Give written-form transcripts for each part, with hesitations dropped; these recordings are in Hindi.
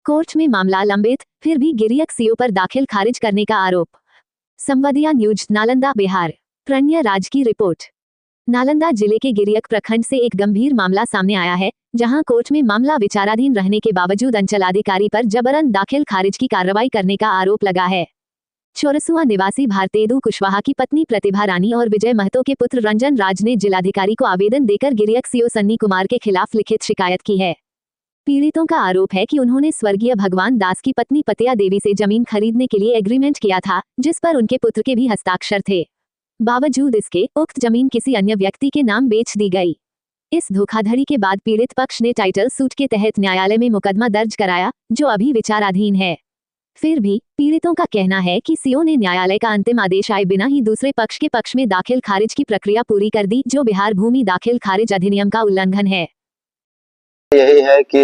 कोर्ट में मामला लंबित, फिर भी गिरियक सीओ पर दाखिल खारिज करने का आरोप। संवादिया न्यूज, नालंदा, बिहार। प्रणय राज की रिपोर्ट। नालंदा जिले के गिरियक प्रखंड से एक गंभीर मामला सामने आया है, जहां कोर्ट में मामला विचाराधीन रहने के बावजूद अंचलाधिकारी पर जबरन दाखिल खारिज की कार्रवाई करने का आरोप लगा है। चोरसुआ निवासी भारतेदु कुशवाहा की पत्नी प्रतिभा रानी और विजय महतो के पुत्र रंजन राज ने जिलाधिकारी को आवेदन देकर गिरियक सीओ सन्नी कुमार के खिलाफ लिखित शिकायत की है। पीड़ितों का आरोप है कि उन्होंने स्वर्गीय भगवान दास की पत्नी पतिया देवी से जमीन खरीदने के लिए एग्रीमेंट किया था, जिस पर उनके पुत्र के भी हस्ताक्षर थे। बावजूद इसके उक्त जमीन किसी अन्य व्यक्ति के नाम बेच दी गई। इस धोखाधड़ी के बाद पीड़ित पक्ष ने टाइटल सूट के तहत न्यायालय में मुकदमा दर्ज कराया, जो अभी विचाराधीन है। फिर भी पीड़ितों का कहना है कि सीओ ने न्यायालय का अंतिम आदेश आए बिना ही दूसरे पक्ष के पक्ष में दाखिल खारिज की प्रक्रिया पूरी कर दी, जो बिहार भूमि दाखिल खारिज अधिनियम का उल्लंघन है। यही है कि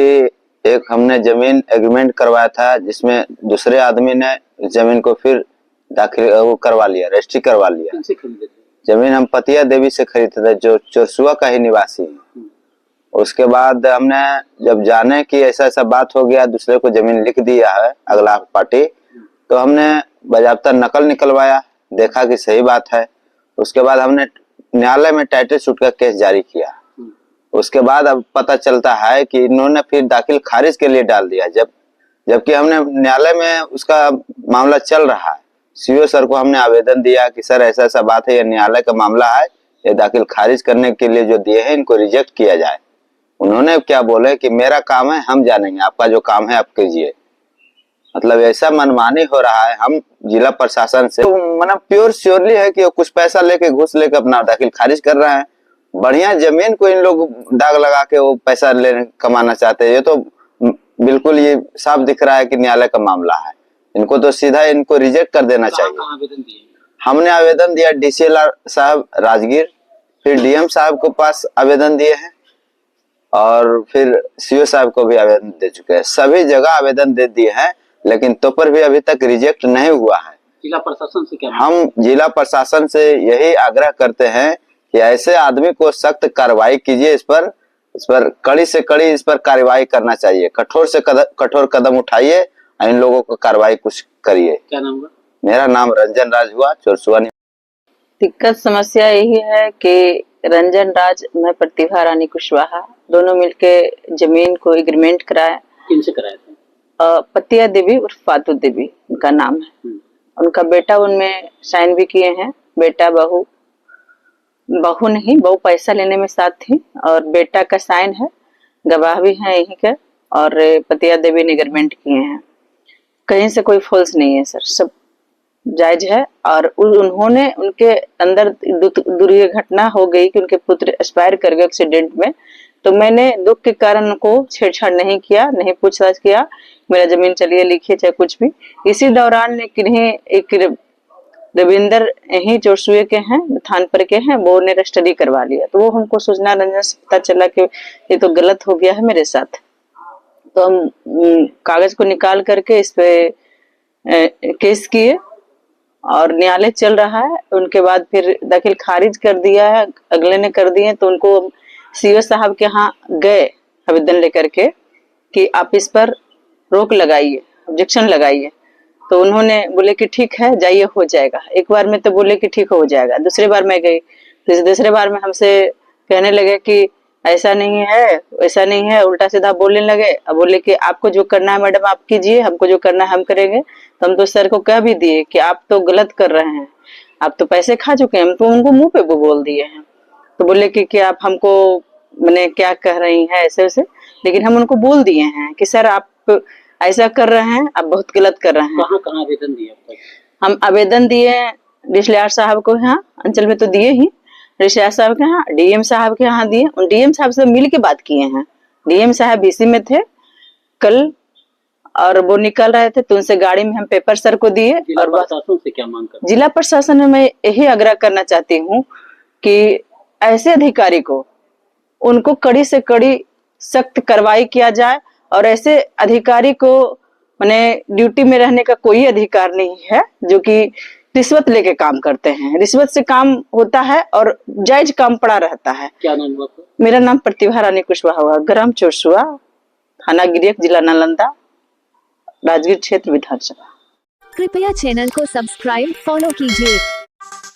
एक हमने जमीन एग्रीमेंट करवाया था, जिसमें दूसरे आदमी ने जमीन को फिर दाखिल वो करवा लिया, रजिस्ट्री करवा लिया। जमीन हम पतिया देवी से खरीदे थे, जो चोरसुआ का ही निवासी है। उसके बाद हमने जब जाने कि ऐसा ऐसा बात हो गया, दूसरे को जमीन लिख दिया है अगला पार्टी, तो हमने बाजाबता नकल निकलवाया, देखा कि सही बात है। उसके बाद हमने न्यायालय में टाइटल सूट का केस जारी किया। उसके बाद अब पता चलता है कि इन्होंने फिर दाखिल खारिज के लिए डाल दिया, जबकि हमने न्यायालय में उसका मामला चल रहा है। सीओ सर को हमने आवेदन दिया कि सर ऐसा ऐसा बात है, ये न्यायालय का मामला है, ये दाखिल खारिज करने के लिए जो दिए हैं इनको रिजेक्ट किया जाए। उन्होंने क्या बोले कि मेरा काम है, हम जानेंगे, आपका जो काम है आप कीजिए। मतलब ऐसा मनमानी हो रहा है। हम जिला प्रशासन से मतलब प्योर श्योरली है कि कुछ पैसा लेके घूस लेके अपना दाखिल खारिज कर रहे हैं। बढ़िया जमीन को इन लोग दाग लगा के वो पैसा लेने कमाना चाहते हैं। ये तो बिल्कुल ये साफ दिख रहा है कि न्यायालय का मामला है। इनको तो सीधा इनको रिजेक्ट कर देना चाहिए। हमने आवेदन दिया DCLR साहब राजगीर, फिर DM साहब को पास आवेदन दिए हैं और फिर CO साहब को भी आवेदन दे चुके हैं। सभी जगह आवेदन दे दिए हैं, लेकिन तो पर भी अभी तक रिजेक्ट नहीं हुआ है। जिला प्रशासन से क्या हम जिला प्रशासन से यही आग्रह करते हैं कि ऐसे आदमी को सख्त कार्रवाई कीजिए। इस पर कड़ी से कड़ी इस पर कार्रवाई करना चाहिए। कठोर से कठोर कदम उठाइए, इन लोगों को कार्रवाई कुछ करिए। क्या नाम हुआ? मेरा नाम रंजन राज हुआ, चोरसुआ। दिक्कत समस्या यही है कि रंजन राज, मैं प्रतिभा रानी कुशवाहा, दोनों मिलके जमीन को एग्रीमेंट कराया। किनसे कराया था? पतिया देवी और फातू देवी उनका नाम है। उनका बेटा उनमें साइन भी किए हैं। बेटा बहू नहीं, बहू पैसा लेने में साथ थी और बेटा का साइन है, गवाह भी है यहीं का, और पतिया देवी ने एग्रीमेंट किए हैं। कहीं से कोई फॉल्स नहीं है सर, सब जायज है। और उन्होंने उनके अंदर दुर्घटना हो गई कि उनके पुत्र एक्सपायर कर गए एक्सीडेंट में, तो मैंने दुख के कारण उनको छेड़छाड़ नहीं किया, नहीं पूछताछ किया। मेरा जमीन चलिए लिखिए चाहे कुछ भी। इसी दौरान किन्हीं एक रविंदर यही चोरसुए के हैं, थानपुर के हैं, वो ने रजिस्ट्री करवा लिया। तो वो हमको सूचना रंजन से पता चला कि ये तो गलत हो गया है मेरे साथ। तो हम कागज को निकाल करके इस पे केस किए और न्यायालय चल रहा है। उनके बाद फिर दाखिल खारिज कर दिया है, अगले ने कर दिए। तो उनको सीओ साहब के यहाँ गए आवेदन लेकर के कि आप इस पर रोक लगाइए, ऑब्जेक्शन लगाइए। तो उन्होंने बोले कि ठीक है जाइए, हो जाएगा। एक बार में तो बोले कि ठीक हो जाएगा। दूसरी बार मैं गई, दूसरे बार में हमसे कहने लगे कि ऐसा नहीं है, वैसा नहीं है, उल्टा सीधा बोलने लगे। अब बोले कि आपको जो करना है मैडम आप कीजिए, हमको जो करना है हम करेंगे। तो हम तो सर को कह भी दिए कि आप तो गलत कर रहे हैं, आप तो पैसे खा चुके हैं। हम तो उनको मुंह पे बोल दिए हैं। तो बोले कि आप हमको मैंने क्या कह रही हैं ऐसे वैसे, लेकिन हम उनको बोल दिए हैं कि सर आप ऐसा कर रहे हैं, आप बहुत गलत कर रहे हैं। कहाँ आवेदन दिए? हम आवेदन दिए DCLR साहब को, यहाँ अंचल में तो दिए ही, DCLR साहब के यहाँ, DM साहब के यहाँ दिए। उन DM साहब से मिल के बात किए हैं। DM साहब BC में थे कल और वो निकल रहे थे, तो उनसे गाड़ी में हम पेपर सर को दिए। और प्रशासन से क्या मांग कर? जिला प्रशासन में मैं यही आग्रह करना चाहती हूँ कि ऐसे अधिकारी को उनको कड़ी से कड़ी सख्त कार्रवाई किया जाए। और ऐसे अधिकारी को माने ड्यूटी में रहने का कोई अधिकार नहीं है, जो कि रिश्वत लेके काम करते हैं। रिश्वत से काम होता है और जायज काम पड़ा रहता है। क्या नाम हुआ? मेरा नाम प्रतिभा रानी कुशवाहा हुआ, ग्राम चोरसुआ, थाना गिरियक, जिला नालंदा। राजगीर क्षेत्र विधानसभा। कृपया चैनल को सब्सक्राइब फॉलो कीजिए।